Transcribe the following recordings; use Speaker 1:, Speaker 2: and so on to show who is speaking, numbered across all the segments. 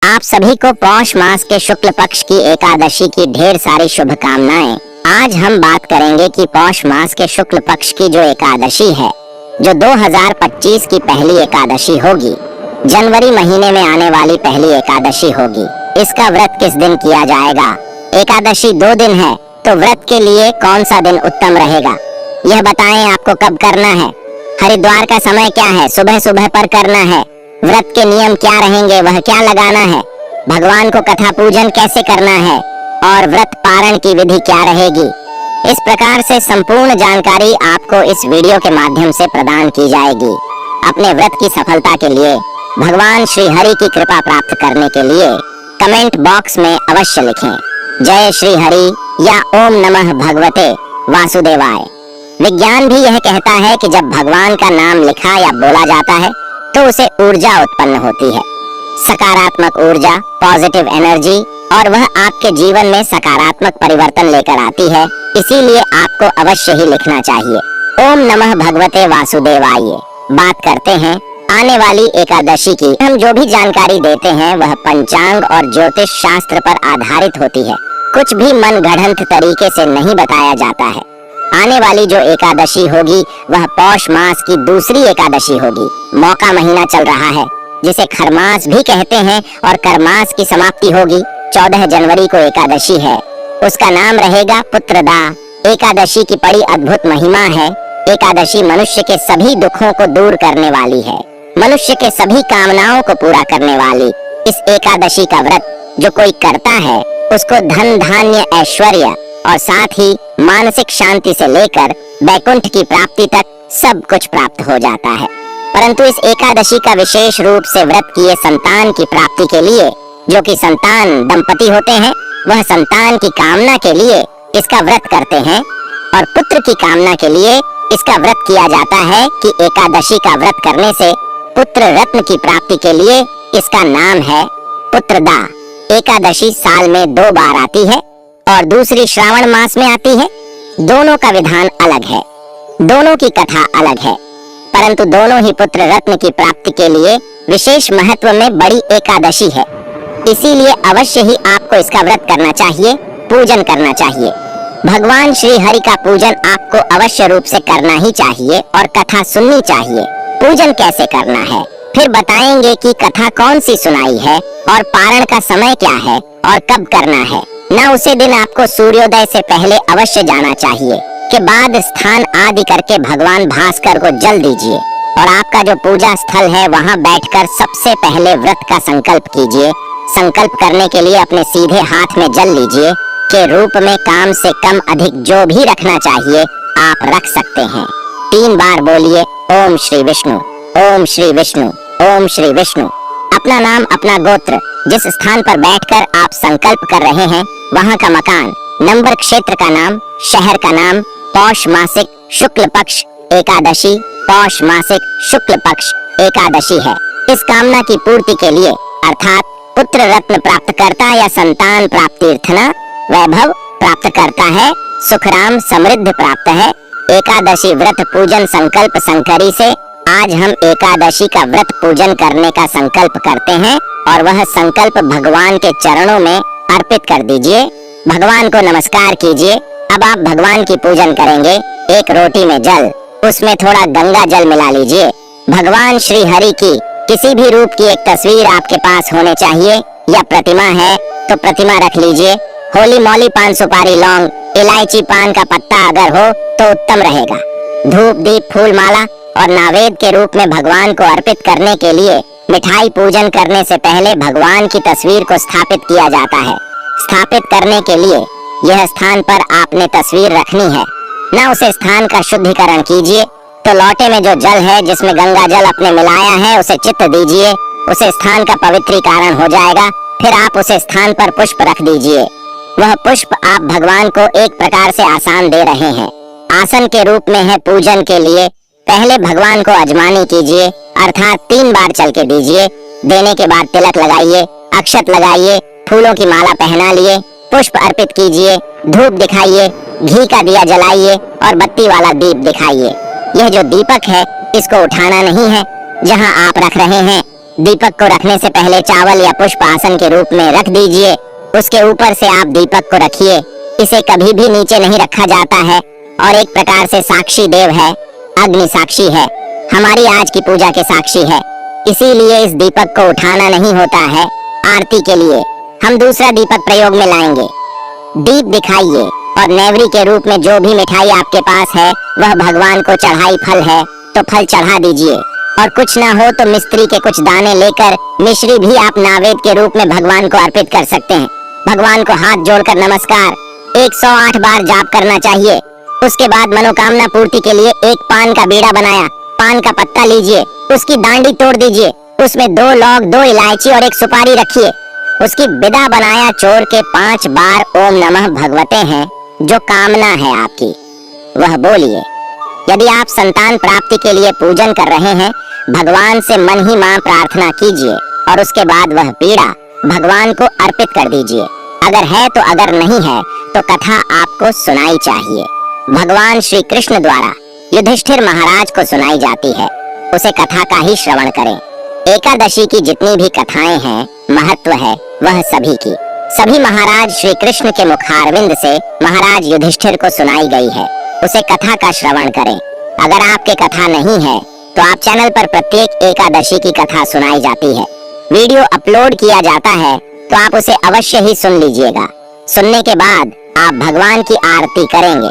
Speaker 1: आप सभी को पौष मास के शुक्ल पक्ष की एकादशी की ढेर सारी शुभकामनाएं। आज हम बात करेंगे कि पौष मास के शुक्ल पक्ष की जो एकादशी है, जो 2025 की पहली एकादशी होगी, जनवरी महीने में आने वाली पहली एकादशी होगी, इसका व्रत किस दिन किया जाएगा। एकादशी 2 दिन है, तो व्रत के लिए कौन सा दिन उत्तम रहेगा, यह बताएं। आपको कब करना है, हरिद्वार का समय क्या है, सुबह सुबह पर करना है, व्रत के नियम क्या रहेंगे, वह क्या लगाना है, भगवान को कथा पूजन कैसे करना है और व्रत पारण की विधि क्या रहेगी। इस प्रकार से संपूर्ण जानकारी आपको इस वीडियो के माध्यम से प्रदान की जाएगी। अपने व्रत की सफलता के लिए भगवान श्री हरि की कृपा प्राप्त करने के लिए कमेंट बॉक्स में अवश्य लिखें जय श्री हरि या ओम नमः भगवते वासुदेवाय। विज्ञान भी यह कहता है कि जब भगवान का नाम लिखा या बोला जाता है तो उसे ऊर्जा उत्पन्न होती है, सकारात्मक ऊर्जा, पॉजिटिव एनर्जी, और वह आपके जीवन में सकारात्मक परिवर्तन लेकर आती है। इसीलिए आपको अवश्य ही लिखना चाहिए ओम नमः भगवते वासुदेवाय। बात करते हैं आने वाली एकादशी की। हम जो भी जानकारी देते हैं वह पंचांग और ज्योतिष शास्त्र पर आधारित होती है, कुछ भी मन गढ़ंत तरीके से नहीं बताया जाता है। आने वाली जो एकादशी होगी वह पौष मास की दूसरी एकादशी होगी। मौका महीना चल रहा है जिसे खरमास भी कहते हैं, और करमास की समाप्ति होगी 14 जनवरी को एकादशी है, उसका नाम रहेगा पुत्रदा। एकादशी की बड़ी अद्भुत महिमा है। एकादशी मनुष्य के सभी दुखों को दूर करने वाली है, मनुष्य के सभी कामनाओं को पूरा करने वाली इस एकादशी का व्रत जो कोई करता है उसको धन धान्य ऐश्वर्य और साथ ही मानसिक शांति से लेकर वैकुंठ की प्राप्ति तक सब कुछ प्राप्त हो जाता है। परंतु इस एकादशी का विशेष रूप से व्रत किए संतान की प्राप्ति के लिए, जो कि संतान दंपति होते हैं, वह संतान की कामना के लिए इसका व्रत करते हैं, और पुत्र की कामना के लिए इसका व्रत किया जाता है कि एकादशी का व्रत करने से पुत्र रत्न की प्राप्ति के लिए इसका नाम है पुत्रदा। एकादशी साल में 2 बार आती है और दूसरी श्रावण मास में आती है। दोनों का विधान अलग है, दोनों की कथा अलग है, परंतु दोनों ही पुत्र रत्न की प्राप्ति के लिए विशेष महत्व में बड़ी एकादशी है। इसीलिए अवश्य ही आपको इसका व्रत करना चाहिए, पूजन करना चाहिए। भगवान श्री हरि का पूजन आपको अवश्य रूप से करना ही चाहिए और कथा सुननी चाहिए। पूजन कैसे करना है फिर बताएंगे कि कथा कौन सी सुनाई है और पारण का समय क्या है और कब करना है। न उसे दिन आपको सूर्योदय से पहले अवश्य जाना चाहिए, के बाद स्थान आदि करके भगवान भास्कर को जल दीजिए, और आपका जो पूजा स्थल है वहां बैठकर सबसे पहले व्रत का संकल्प कीजिए। संकल्प करने के लिए अपने सीधे हाथ में जल लीजिए के रूप में काम से कम अधिक जो भी रखना चाहिए आप रख सकते हैं। 3 बार बोलिए ओम श्री विष्णु, ओम श्री विष्णु, ओम श्री विष्णु। अपना नाम, अपना गोत्र, जिस स्थान पर बैठकर आप संकल्प कर रहे हैं वहां का मकान, नंबर, क्षेत्र का नाम, शहर का नाम, पौष मासिक शुक्ल पक्ष एकादशी, पौष मासिक शुक्ल पक्ष एकादशी है। इस कामना की पूर्ति के लिए अर्थात पुत्र रत्न प्राप्त करता या संतान प्राप्तिर्थना वैभव प्राप्त करता है, सुखराम समृद्ध प्राप्त है। एकादशी व्रत पूजन संकल्प संकरी से आज हम एकादशी का व्रत पूजन करने का संकल्प करते हैं, और वह संकल्प भगवान के चरणों में अर्पित कर दीजिए। भगवान को नमस्कार कीजिए। अब आप भगवान की पूजन करेंगे। एक रोटी में जल, उसमें थोड़ा गंगा जल मिला लीजिए। भगवान श्री हरि की किसी भी रूप की एक तस्वीर आपके पास होने चाहिए, या प्रतिमा है तो प्रतिमा रख लीजिए। होली मौली, पान सुपारी, लौंग, इलायची, पान का पत्ता अगर हो तो उत्तम रहेगा। धूप दीप फूल माला और नैवेद्य के रूप में भगवान को अर्पित करने के लिए मिठाई पूजन करने से पहले भगवान की तस्वीर को स्थापित किया जाता है। स्थापित करने के लिए यह स्थान पर आपने तस्वीर रखनी है, न उसे स्थान का शुद्धिकरण कीजिए। तो लोटे में जो जल है जिसमें गंगा जल आपने मिलाया है उसे चित्त दीजिए, उसे स्थान का पवित्रीकरण हो जाएगा। फिर आप उसे स्थान पर पुष्प रख दीजिए। वह पुष्प आप भगवान को एक प्रकार से आसन दे रहे हैं, आसन के रूप में है पूजन के लिए। पहले भगवान को अजमानी कीजिए, अर्थात 3 बार चल के दीजिए। देने के बाद तिलक लगाइए, अक्षत लगाइए, फूलों की माला पहना लिए, पुष्प अर्पित कीजिए, धूप दिखाइए, घी का दिया जलाइए और बत्ती वाला दीप दिखाइए। यह जो दीपक है इसको उठाना नहीं है, जहां आप रख रहे हैं दीपक को रखने से पहले चावल या पुष्प आसन के रूप में रख दीजिए। उसके ऊपर से आप दीपक को रखिए। इसे कभी भी नीचे नहीं रखा जाता है और एक प्रकार से साक्षी देव है, अग्नि साक्षी है, हमारी आज की पूजा के साक्षी है। इसीलिए इस दीपक को उठाना नहीं होता है। आरती के लिए हम दूसरा दीपक प्रयोग में लाएंगे। दीप दिखाइए और नेवरी के रूप में जो भी मिठाई आपके पास है वह भगवान को चढ़ाई फल है तो फल चढ़ा दीजिए, और कुछ ना हो तो मिश्री के कुछ दाने लेकर मिश्री भी आप नैवेद्य के रूप में भगवान को अर्पित कर सकते हैं। भगवान को हाथ जोड़कर नमस्कार 108 बार जाप करना चाहिए। उसके बाद मनोकामना पूर्ति के लिए एक पान का बीड़ा बनाया, पान का पत्ता लीजिए, उसकी डांडी तोड़ दीजिए, उसमें 2 लौंग, 2 इलायची और 1 सुपारी रखिए। उसकी बिदा बनाया चोर के 5 बार ओम नमः भगवते हैं जो कामना है आपकी वह बोलिए। यदि आप संतान प्राप्ति के लिए पूजन कर रहे हैं, भगवान से मन ही मां प्रार्थना कीजिए और उसके बाद वह पीड़ा भगवान को अर्पित कर दीजिए। अगर है तो, अगर नहीं है तो कथा आपको सुनाई चाहिए। भगवान श्री कृष्ण द्वारा युधिष्ठिर महाराज को सुनाई जाती है, उसे कथा का ही श्रवण करें। एकादशी की जितनी भी कथाएं हैं, महत्व है वह सभी की सभी महाराज श्री कृष्ण के मुखारविंद से महाराज युधिष्ठिर को सुनाई गई है। उसे कथा का श्रवण करें। अगर आपके कथा नहीं है तो आप चैनल पर प्रत्येक एकादशी की कथा सुनाई जाती है, वीडियो अपलोड किया जाता है, तो आप उसे अवश्य ही सुन लीजिएगा। सुनने के बाद आप भगवान की आरती करेंगे।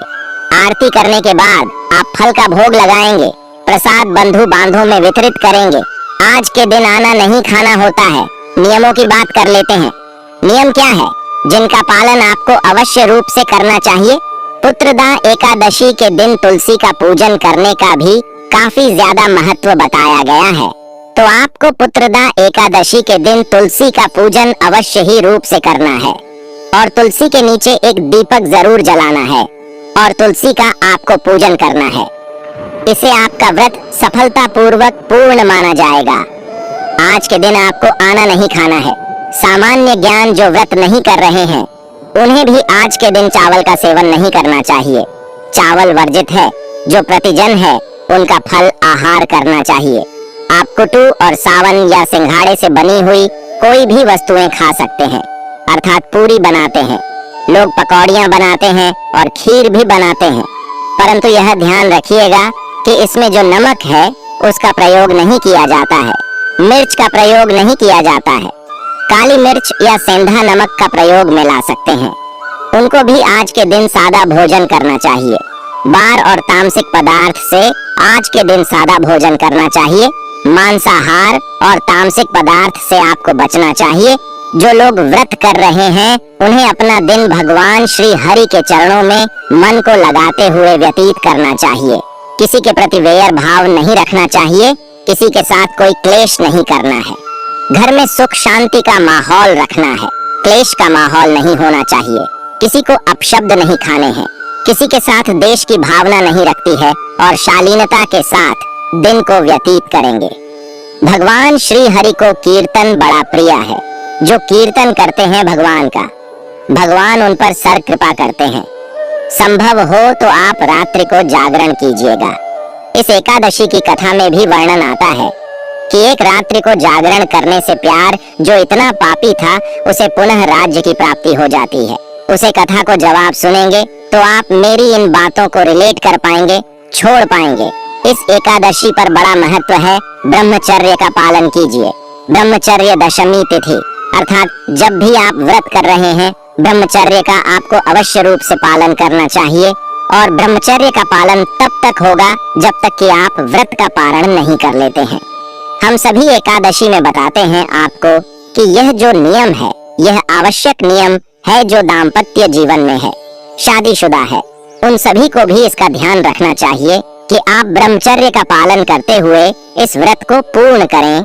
Speaker 1: आरती करने के बाद आप फल का भोग लगाएंगे, प्रसाद बंधु बांधों में वितरित करेंगे। आज के दिन आना नहीं खाना होता है। नियमों की बात कर लेते हैं। नियम क्या है जिनका पालन आपको अवश्य रूप से करना चाहिए? पुत्रदा एकादशी के दिन तुलसी का पूजन करने का भी काफी ज्यादा महत्व बताया गया है, तो आपको पुत्रदा एकादशी के दिन तुलसी का पूजन अवश्य ही रूप से करना है और तुलसी के नीचे एक दीपक जरूर जलाना है और तुलसी का आपको पूजन करना है। इसे आपका व्रत सफलता पूर्वक पूर्ण माना जाएगा। आज के दिन आपको आना नहीं खाना है। सामान्य ज्ञान जो व्रत नहीं कर रहे हैं उन्हें भी आज के दिन चावल का सेवन नहीं करना चाहिए। चावल वर्जित है। जो प्रतिजन है उनका फल आहार करना चाहिए। आप कुटू और सावन या सिंघाड़े से बनी हुई कोई भी वस्तुएं खा सकते हैं, अर्थात पूरी बनाते हैं। लोग पकौड़ियाँ बनाते हैं और खीर भी बनाते हैं, परंतु यह ध्यान रखिएगा कि इसमें जो नमक है उसका प्रयोग नहीं किया जाता है, मिर्च का प्रयोग नहीं किया जाता है। काली मिर्च या सेंधा नमक का प्रयोग में ला सकते हैं। उनको भी आज के दिन सादा भोजन करना चाहिए। बार और तामसिक पदार्थ से आज के दिन सादा भोजन करना चाहिए। मांसाहार और तामसिक पदार्थ से आपको बचना चाहिए। जो लोग व्रत कर रहे हैं उन्हें अपना दिन भगवान श्री हरि के चरणों में मन को लगाते हुए व्यतीत करना चाहिए। किसी के प्रति वैर भाव नहीं रखना चाहिए। किसी के साथ कोई क्लेश नहीं करना है। घर में सुख शांति का माहौल रखना है। क्लेश का माहौल नहीं होना चाहिए। किसी को अपशब्द नहीं खाने हैं। किसी के साथ देश की भावना नहीं रखती है और शालीनता के साथ दिन को व्यतीत करेंगे। भगवान श्री हरि को कीर्तन बड़ा प्रिय है। जो कीर्तन करते हैं भगवान का, भगवान उन पर सर कृपा करते हैं। संभव हो तो आप रात्रि को जागरण कीजिएगा। इस एकादशी की कथा में भी वर्णन आता है कि एक रात्रि को जागरण करने से प्यार जो इतना पापी था उसे पुनः राज्य की प्राप्ति हो जाती है। उसे कथा को जवाब सुनेंगे तो आप मेरी इन बातों को रिलेट कर पाएंगे, छोड़ पाएंगे। इस एकादशी पर बड़ा महत्व है। ब्रह्मचर्य का पालन कीजिए। ब्रह्मचर्य दशमी तिथि अर्थात जब भी आप व्रत कर रहे हैं, ब्रह्मचर्य का आपको अवश्य रूप से पालन करना चाहिए। और ब्रह्मचर्य का पालन तब तक होगा जब तक कि आप व्रत का पारण नहीं कर लेते हैं। हम सभी एकादशी में बताते हैं आपको कि यह जो नियम है यह आवश्यक नियम है जो दाम्पत्य जीवन में है, शादीशुदा है, उन सभी को भी इसका ध्यान रखना चाहिए कि आप ब्रह्मचर्य का पालन करते हुए इस व्रत को पूर्ण करें